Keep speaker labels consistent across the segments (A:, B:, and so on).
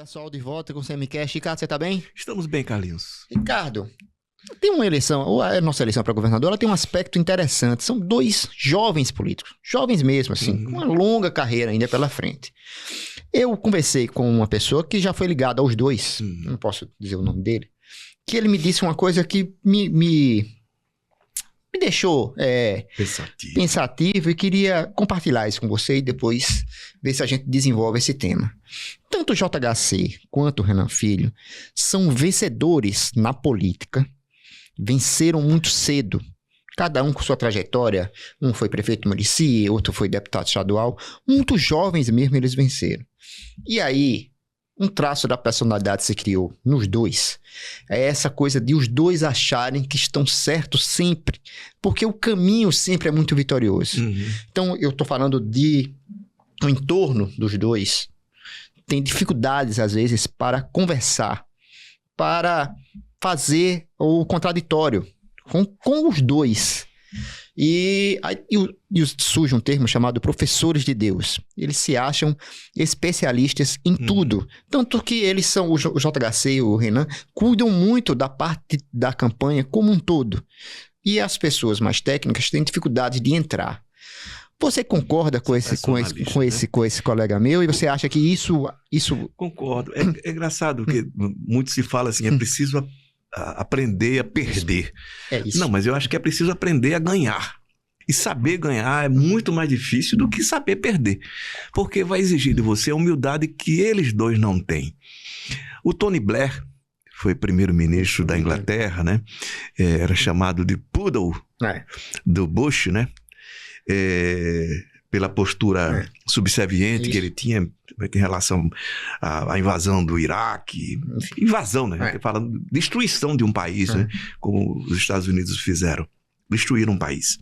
A: pessoal, de volta com o CMCast. Ricardo, você tá bem?
B: Estamos bem, Carlinhos.
A: Ricardo, tem uma eleição, a nossa eleição para governador, ela tem um aspecto interessante. São dois jovens políticos, jovens mesmo, assim, com uma longa carreira ainda pela frente. Eu conversei com uma pessoa que já foi ligada aos dois, não posso dizer o nome dele, que ele me disse uma coisa que me deixou pensativo e queria compartilhar isso com você e depois ver se a gente desenvolve esse tema. Tanto o JHC quanto o Renan Filho são vencedores na política, venceram muito cedo, cada um com sua trajetória. Um foi prefeito de Murici, outro foi deputado estadual, muito jovens mesmo eles venceram. E aí, um traço da personalidade se criou nos dois. É essa coisa de os dois acharem que estão certos sempre, porque o caminho sempre é muito vitorioso. Então, eu estou falando de o entorno dos dois. Tem dificuldades, às vezes, para conversar, para fazer o contraditório com os dois. E surge um termo chamado professores de Deus. Eles se acham especialistas em tudo. Tanto que eles são, o JHC e o Renan, cuidam muito da parte da campanha como um todo. E as pessoas mais técnicas têm dificuldade de entrar. Você concorda com esse colega meu? E você acha que isso...
B: Concordo. É engraçado que muito se fala assim, é preciso aprender a perder.
A: É isso.
B: Não, mas eu acho que é preciso aprender a ganhar. E saber ganhar é muito mais difícil do que saber perder. Porque vai exigir de você a humildade que eles dois não têm. O Tony Blair foi primeiro-ministro da Inglaterra, né? Era chamado de Poodle do Bush, né? Pela postura subserviente que ele tinha em relação à invasão do Iraque. Invasão, né? Falando destruição de um país, né? Como os Estados Unidos fizeram. Destruíram um país.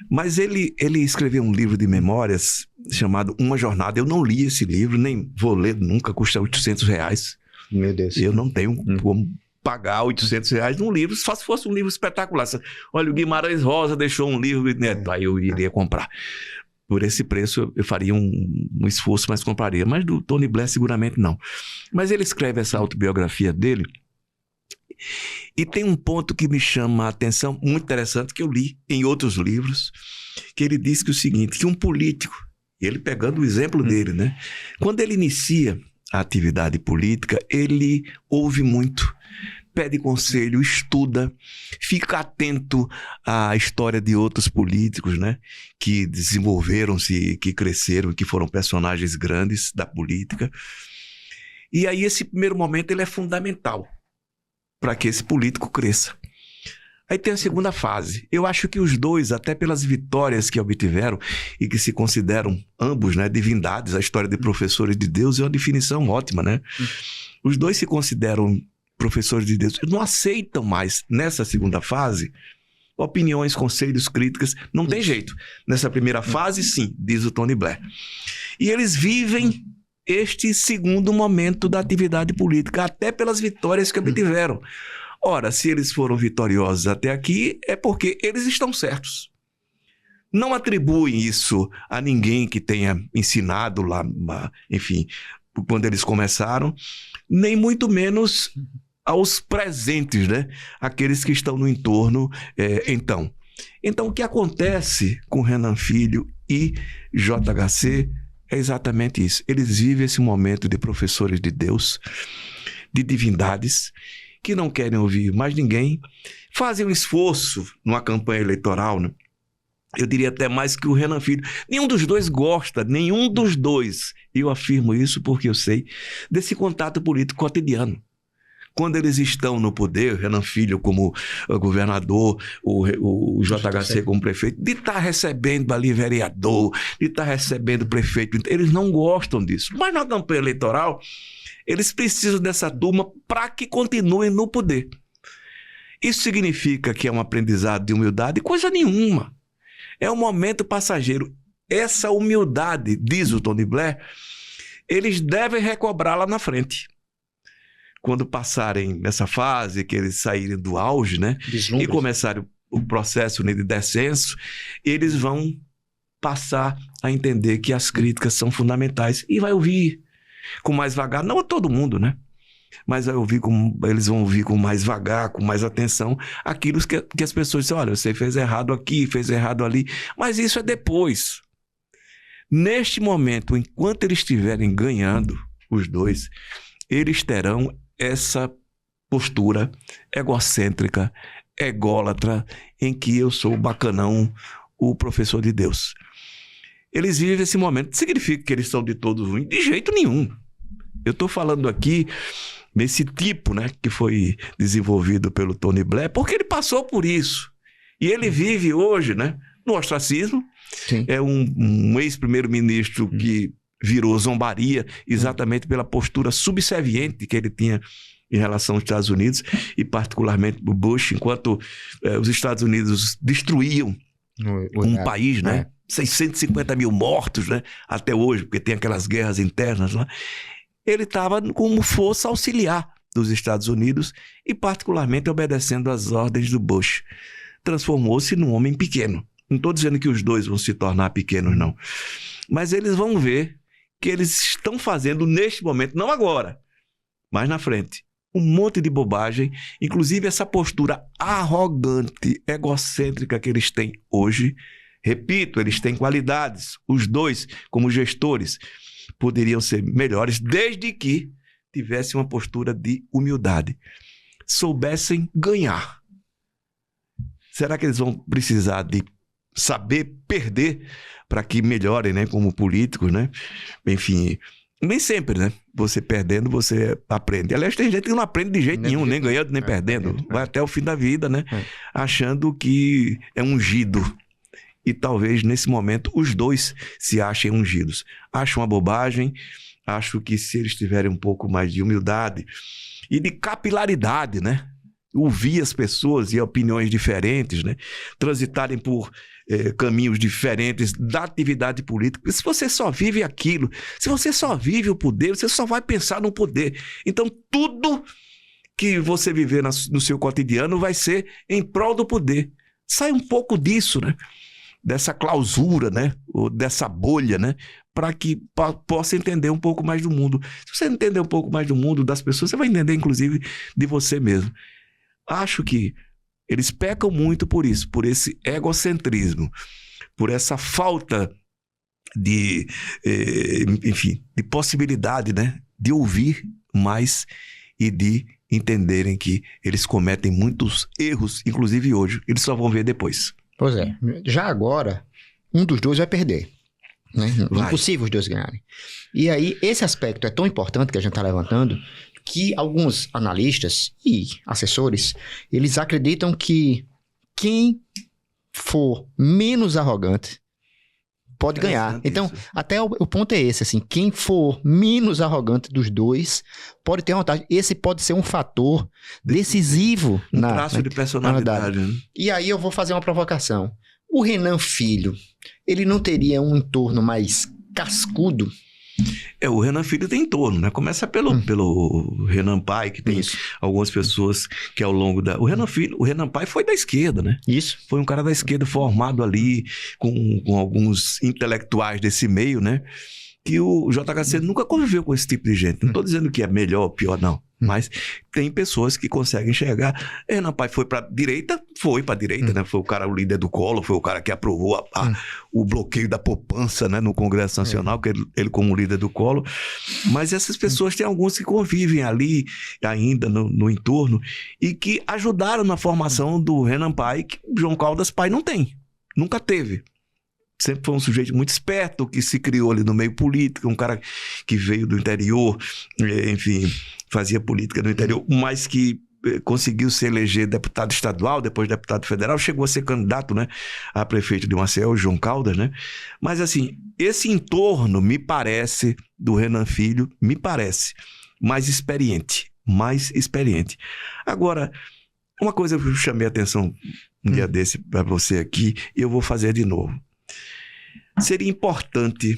B: Mas ele escreveu um livro de memórias chamado Uma Jornada. Eu não li esse livro, nem vou ler nunca, custa R$800.
A: Meu Deus.
B: Eu não tenho como pagar R$800 num livro, só se fosse um livro espetacular. Olha, o Guimarães Rosa deixou um livro, aí eu iria comprar. Por esse preço eu faria um esforço, mas compraria. Mas do Tony Blair seguramente não. Mas ele escreve essa autobiografia dele e tem um ponto que me chama a atenção, muito interessante, que eu li em outros livros, que ele diz que o seguinte, que um político, ele pegando o exemplo dele, né? Quando ele inicia a atividade política, ele ouve muito, pede conselho, estuda, fica atento à história de outros políticos, né? Que desenvolveram-se, que cresceram, que foram personagens grandes da política. E aí esse primeiro momento ele é fundamental para que esse político cresça. Aí tem a segunda fase. Eu acho que os dois, até pelas vitórias que obtiveram e que se consideram ambos, né, divindades, a história de professores de Deus é uma definição ótima, né? Os dois se consideram professores de Deus. Eles não aceitam mais, nessa segunda fase, opiniões, conselhos, críticas. Não tem jeito. Nessa primeira fase, sim, diz o Tony Blair. E eles vivem este segundo momento da atividade política, até pelas vitórias que obtiveram. Ora, se eles foram vitoriosos até aqui, é porque eles estão certos. Não atribuem isso a ninguém que tenha ensinado lá, enfim, quando eles começaram, nem muito menos aos presentes, né? Aqueles que estão no entorno, então. Então, o que acontece com Renan Filho e JHC é exatamente isso. Eles vivem esse momento de professores de Deus, de divindades, que não querem ouvir mais ninguém, fazem um esforço numa campanha eleitoral, né? Eu diria até mais que o Renan Filho. Nenhum dos dois gosta, nenhum dos dois. Eu afirmo isso porque eu sei desse contato político cotidiano. Quando eles estão no poder, Renan Filho como governador, o JHC como prefeito, de estar recebendo ali vereador, de estar recebendo prefeito, eles não gostam disso. Mas na campanha eleitoral, eles precisam dessa turma para que continuem no poder. Isso significa que é um aprendizado de humildade? Coisa nenhuma. É um momento passageiro. Essa humildade, diz o Tony Blair, eles devem recobrar lá na frente. Quando passarem nessa fase, que eles saírem do auge, né? E começarem o processo de descenso, eles vão passar a entender que as críticas são fundamentais. E vai ouvir. com mais vagar, não a todo mundo, né? Mas eles vão ouvir com mais vagar, com mais atenção, aquilo que as pessoas dizem, olha, você fez errado aqui, fez errado ali, mas isso é depois. Neste momento, enquanto eles estiverem ganhando, os dois, eles terão essa postura egocêntrica, ególatra, em que eu sou o bacanão, o professor de Deus. Eles vivem esse momento. Significa que eles são de todos ruins? De jeito nenhum. Eu estou falando aqui nesse tipo, né, que foi desenvolvido pelo Tony Blair, porque ele passou por isso. E ele vive hoje, né, no ostracismo. Sim. É um ex-primeiro-ministro que virou zombaria exatamente pela postura subserviente que ele tinha em relação aos Estados Unidos e particularmente o Bush, enquanto os Estados Unidos destruíam um país, né? 650 mil mortos, né? Até hoje, porque tem aquelas guerras internas lá. Ele estava como força auxiliar dos Estados Unidos e particularmente obedecendo às ordens do Bush. Transformou-se num homem pequeno. Não estou dizendo que os dois vão se tornar pequenos, não. Mas eles vão ver que eles estão fazendo neste momento, não agora, mas na frente, um monte de bobagem, inclusive essa postura arrogante, egocêntrica que eles têm hoje. Repito, eles têm qualidades, os dois, como gestores, poderiam ser melhores desde que tivessem uma postura de humildade, soubessem ganhar. Será que eles vão precisar de saber perder para que melhorem, né, como políticos, né? Enfim, nem sempre, né? Você perdendo, você aprende. Aliás, tem gente que não aprende de jeito nenhum, nem ganhando, nem perdendo. Vai até o fim da vida, né? Achando que é ungido. E talvez, nesse momento, os dois se achem ungidos. Acho uma bobagem. Acho que se eles tiverem um pouco mais de humildade e de capilaridade, né? Ouvir as pessoas e opiniões diferentes, né? Transitarem por caminhos diferentes da atividade política. Porque se você só vive aquilo, se você só vive o poder, você só vai pensar no poder. Então, tudo que você viver no seu cotidiano vai ser em prol do poder. Sai um pouco disso, né? Dessa clausura, né? Ou dessa bolha, né? Para que possa entender um pouco mais do mundo. Se você entender um pouco mais do mundo, das pessoas, você vai entender, inclusive, de você mesmo. Acho que eles pecam muito por isso, por esse egocentrismo, por essa falta de, enfim, de possibilidade, né, de ouvir mais e de entenderem que eles cometem muitos erros, inclusive hoje. Eles só vão ver depois.
A: Pois é. Já agora, um dos dois vai perder. Né? É impossível os dois ganharem. E aí, esse aspecto é tão importante que a gente está levantando, que alguns analistas e assessores, eles acreditam que quem for menos arrogante pode ganhar. Então, isso. Até o ponto é esse, assim, quem for menos arrogante dos dois pode ter uma vantagem. Esse pode ser um fator decisivo
B: um traço de personalidade. Né?
A: E aí eu vou fazer uma provocação. O Renan Filho, ele não teria um entorno mais cascudo?
B: O Renan Filho tem entorno, né? Começa pelo Renan Pai, que tem algumas pessoas que ao longo da... O Renan Pai foi da esquerda, né?
A: Isso.
B: Foi um cara da esquerda formado ali com alguns intelectuais desse meio, né? Que o JHC nunca conviveu com esse tipo de gente. Não estou dizendo que é melhor ou pior, não. Mas tem pessoas que conseguem enxergar. Renan Pai foi para direita, né? Foi o líder do Collor, foi o cara que aprovou o bloqueio da poupança, né? No Congresso Nacional, que ele como líder do Collor. Mas essas pessoas, tem alguns que convivem ali ainda no entorno e que ajudaram na formação do Renan Pai, que o João Caldas Pai não tem, nunca teve. Sempre foi um sujeito muito esperto, que se criou ali no meio político, um cara que veio do interior, enfim, fazia política no interior, mas que conseguiu se eleger deputado estadual, depois deputado federal, chegou a ser candidato, né, a prefeito de Maceió, João Caldas, né? Mas assim, esse entorno, me parece, do Renan Filho, me parece mais experiente. Agora, uma coisa que eu chamei a atenção um dia desse para você aqui, e eu vou fazer de novo. Seria importante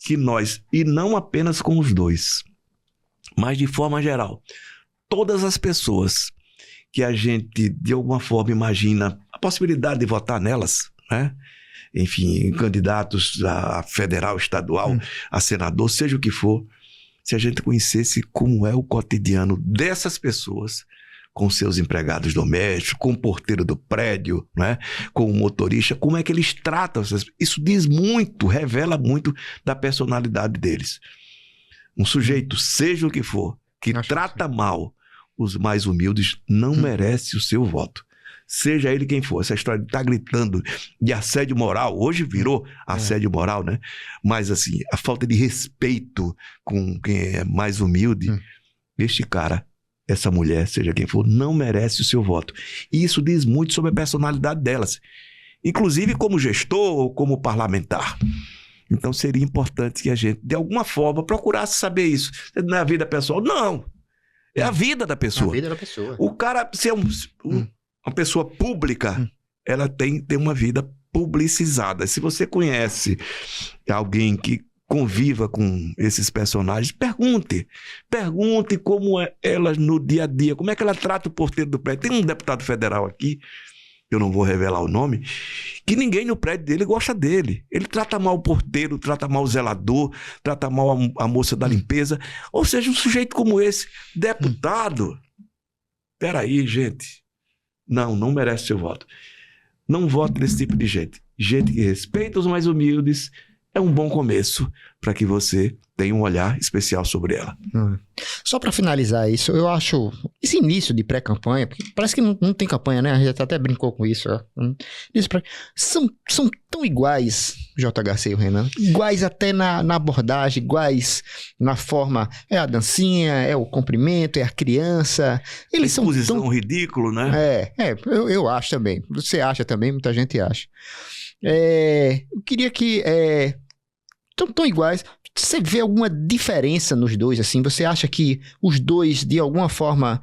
B: que nós, e não apenas com os dois, mas de forma geral, todas as pessoas que a gente de alguma forma imagina a possibilidade de votar nelas, né? Enfim, candidatos a federal, estadual, a senador, seja o que for, se a gente conhecesse como é o cotidiano dessas pessoas, com seus empregados domésticos, com o porteiro do prédio, né? Com o motorista, como é que eles tratam. Isso diz muito, revela muito da personalidade deles. Um sujeito, seja o que for, que trata mal os mais humildes, não merece o seu voto. Seja ele quem for. Essa história de estar gritando de assédio moral, hoje virou assédio moral, né? Mas assim, a falta de respeito com quem é mais humilde, este cara, essa mulher, seja quem for, não merece o seu voto. E isso diz muito sobre a personalidade delas, inclusive como gestor ou como parlamentar. Então seria importante que a gente, de alguma forma, procurasse saber isso. Não é a vida pessoal? Não. É a vida da pessoa.
A: A vida da pessoa.
B: O cara, se é uma pessoa pública, ela tem uma vida publicizada. Se você conhece alguém que conviva com esses personagens, pergunte como é ela no dia a dia, como é que ela trata o porteiro do prédio. Tem um deputado federal aqui, eu não vou revelar o nome, que ninguém no prédio dele gosta dele. Ele trata mal o porteiro, trata mal o zelador, trata mal a moça da limpeza. Ou seja, um sujeito como esse, deputado, peraí, gente, não merece seu voto. Não vote nesse tipo de gente. Gente que respeita os mais humildes, é um bom começo para que você tenha um olhar especial sobre ela.
A: Só para finalizar isso, eu acho esse início de pré-campanha, porque parece que não tem campanha, né? A gente até brincou com isso. São tão iguais, JHC e o Renan, iguais até na abordagem, iguais na forma, é a dancinha, é o cumprimento, é a criança. Eles são
B: tão ridículo, né?
A: Eu acho também. Você acha também, muita gente acha. Eu queria que tão iguais. Você vê alguma diferença nos dois, assim? Você acha que os dois, de alguma forma,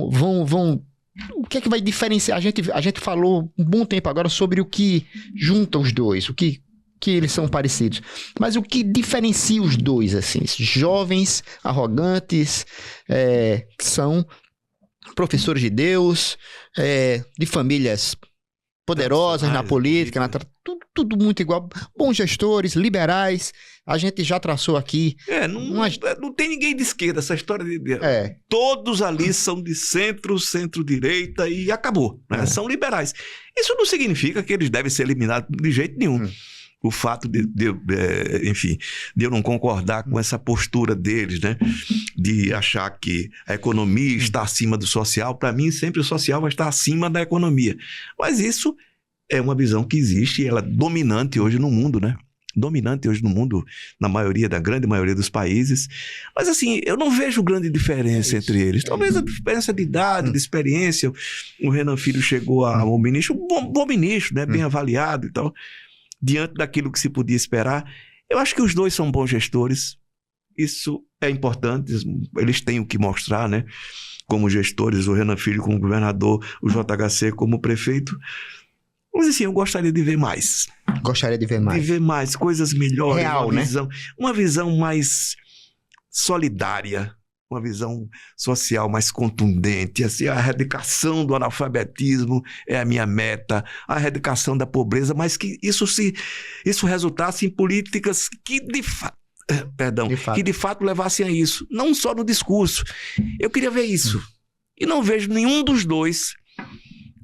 A: vão... O que é que vai diferenciar? A gente falou um bom tempo agora sobre o que junta os dois, o que eles são parecidos. Mas o que diferencia os dois, assim? Jovens, arrogantes, que são professores de Deus, de famílias poderosas na política, tudo muito igual. Bons gestores, liberais. A gente já traçou aqui.
B: Não tem ninguém de esquerda, essa história de... Todos ali são de centro-direita e acabou, né? São liberais. Isso não significa que eles devem ser eliminados de jeito nenhum. O fato de eu não concordar com essa postura deles, né? De achar que a economia está acima do social. Para mim, sempre o social vai estar acima da economia. Mas isso é uma visão que existe e ela é dominante hoje no mundo, né? Dominante hoje no mundo, na grande maioria dos países. Mas assim, eu não vejo grande diferença entre eles. Talvez a diferença de idade, de experiência. O Renan Filho chegou ao ministro, bom ministro, né? Bem avaliado e tal. Diante daquilo que se podia esperar. Eu acho que os dois são bons gestores. Isso é importante. Eles têm o que mostrar, né? Como gestores, o Renan Filho como governador, o JHC como prefeito. Mas assim, eu gostaria de ver mais.
A: Gostaria de ver mais.
B: De ver mais, coisas melhores.
A: Real,
B: uma visão mais solidária, uma visão social mais contundente. Assim, a erradicação do analfabetismo é a minha meta, a erradicação da pobreza, mas que isso resultasse em políticas que de fato levassem a isso. Não só no discurso. Eu queria ver isso. E não vejo nenhum dos dois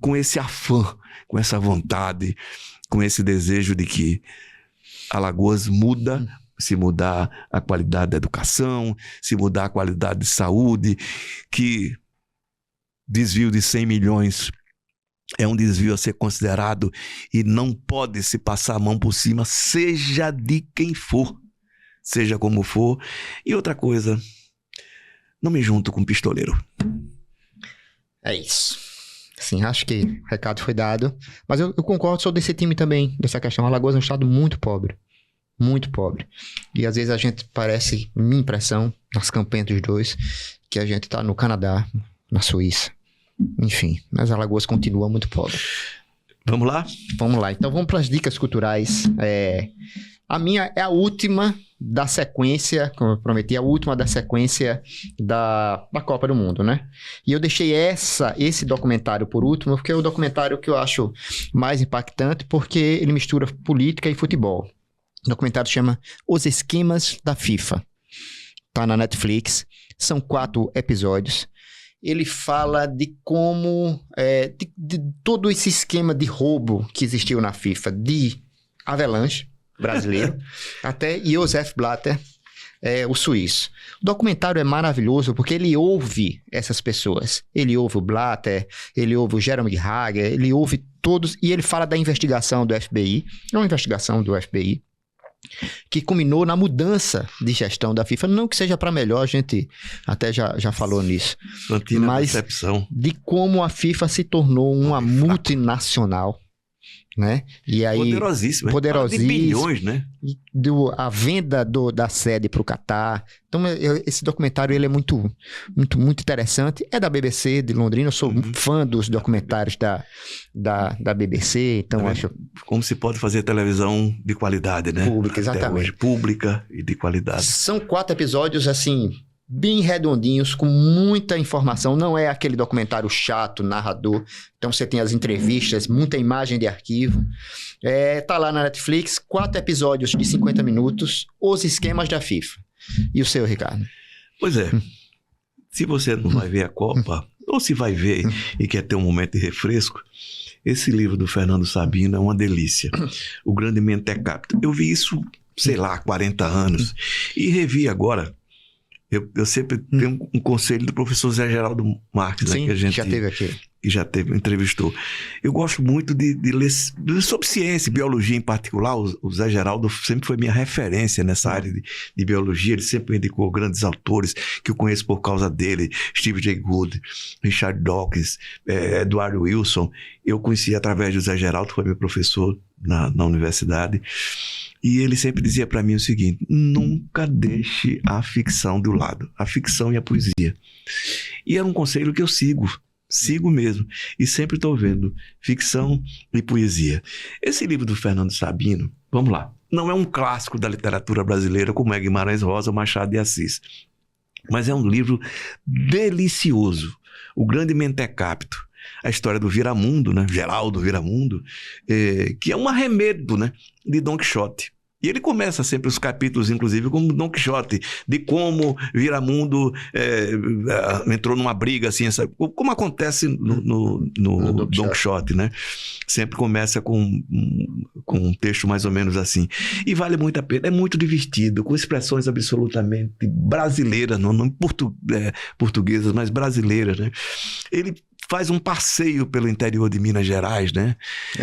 B: com esse afã, com essa vontade, com esse desejo de que Alagoas muda, se mudar a qualidade da educação, se mudar a qualidade de saúde, que desvio de 100 milhões é um desvio a ser considerado e não pode se passar a mão por cima, seja de quem for, seja como for. E outra coisa, não me junto com pistoleiro.
A: É isso. Sim, acho que o recado foi dado. Mas eu concordo, sou desse time também, dessa questão. Alagoas é um estado muito pobre. Muito pobre. E às vezes a gente parece, minha impressão, nas campanhas dos dois, que a gente tá no Canadá, na Suíça. Enfim, mas Alagoas continua muito pobre.
B: Vamos lá?
A: Vamos lá. Então vamos para as dicas culturais. A minha é a última da sequência, como eu prometi, a última da sequência da Copa do Mundo, né? E eu deixei esse documentário por último, porque é o documentário que eu acho mais impactante, porque ele mistura política e futebol. O documentário chama Os Esquemas da FIFA. tá na Netflix. São 4 episódios. Ele fala de como... de todo esse esquema de roubo que existiu na FIFA. De Avalanche, brasileiro, até Josef Blatter, o suíço. O documentário é maravilhoso porque ele ouve essas pessoas. Ele ouve o Blatter, ele ouve o Jeremy Hager, ele ouve todos... E ele fala da investigação do FBI. É uma investigação do FBI que culminou na mudança de gestão da FIFA. Não que seja para melhor, a gente até já falou nisso. Mas
B: percepção
A: de como a FIFA se tornou uma multinacional, né? E aí,
B: poderosíssima.
A: De
B: bilhões, né?
A: A venda da sede para o Catar. Então, esse documentário ele é muito interessante. É da BBC de Londrina. Eu sou fã dos documentários da BBC. Então, acho...
B: Como se pode fazer televisão de qualidade, né?
A: Pública, exatamente.
B: Até hoje, pública e de qualidade.
A: São 4 episódios, assim... bem redondinhos, com muita informação. Não é aquele documentário chato, narrador. Então você tem as entrevistas, muita imagem de arquivo. Tá lá na Netflix, 4 episódios de 50 minutos, os esquemas da FIFA. E o seu, Ricardo?
B: Pois é. Se você não vai ver a Copa, ou se vai ver e quer ter um momento de refresco, esse livro do Fernando Sabino é uma delícia. O Grande Mente Capta. Eu vi isso, sei lá, há 40 anos. E revi agora. Eu sempre tenho um conselho do professor Zé Geraldo Marques,
A: sim,
B: né, que a gente
A: já teve aqui.
B: Que já entrevistou. Eu gosto muito de ler sobre ciência e biologia em particular. O Zé Geraldo sempre foi minha referência nessa área de biologia. Ele sempre me indicou grandes autores que eu conheço por causa dele. Steve Jay Gould, Richard Dawkins, Eduardo Wilson. Eu conheci através do Zé Geraldo, que foi meu professor na universidade. E ele sempre dizia para mim o seguinte: nunca deixe a ficção do lado, a ficção e a poesia. E é um conselho que eu sigo mesmo. E sempre estou vendo ficção e poesia. Esse livro do Fernando Sabino, vamos lá, não é um clássico da literatura brasileira como é Guimarães Rosa ou Machado de Assis. Mas é um livro delicioso. O Grande Mentecapto. A história do Viramundo, né? Geraldo Viramundo, que é um arremedo, né? De Dom Quixote. E ele começa sempre os capítulos, inclusive, como Dom Quixote, de como Viramundo entrou numa briga, assim, sabe? Como acontece no Dom Quixote, né? Sempre começa com um texto mais ou menos assim. E vale muito a pena, é muito divertido, com expressões absolutamente brasileiras, não portuguesas, mas brasileiras, né? Ele faz um passeio pelo interior de Minas Gerais, né?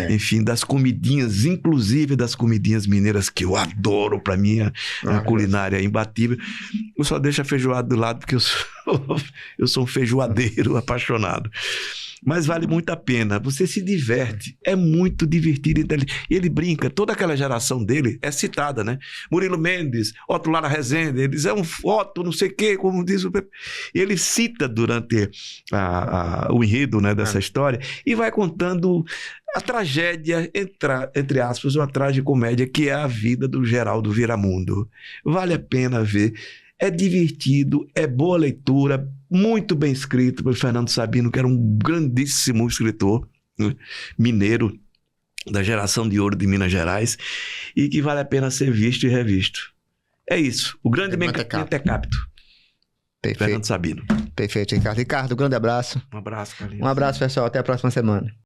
B: Enfim, das comidinhas, inclusive das comidinhas mineiras, que eu adoro, para mim a culinária é imbatível. Eu só deixo a feijoada do lado, porque eu sou um feijoadeiro apaixonado. Mas vale muito a pena, você se diverte, é muito divertido. E ele brinca, toda aquela geração dele é citada, né? Murilo Mendes, Otto Lara Rezende, eles é um Otto, não sei o quê, como diz o Pepe. Ele cita durante o enredo, né, dessa história e vai contando a tragédia, entre aspas, uma tragicomédia que é a vida do Geraldo Viramundo. Vale a pena ver. É divertido, é boa leitura, muito bem escrito pelo Fernando Sabino, que era um grandíssimo escritor, né, mineiro, da geração de ouro de Minas Gerais, e que vale a pena ser visto e revisto. É isso, o Grande Mentecapto.
A: Perfeito.
B: Fernando Sabino.
A: Perfeito, Ricardo. Ricardo, um grande abraço.
B: Um abraço, Carlinhos.
A: Um abraço, pessoal. Até a próxima semana.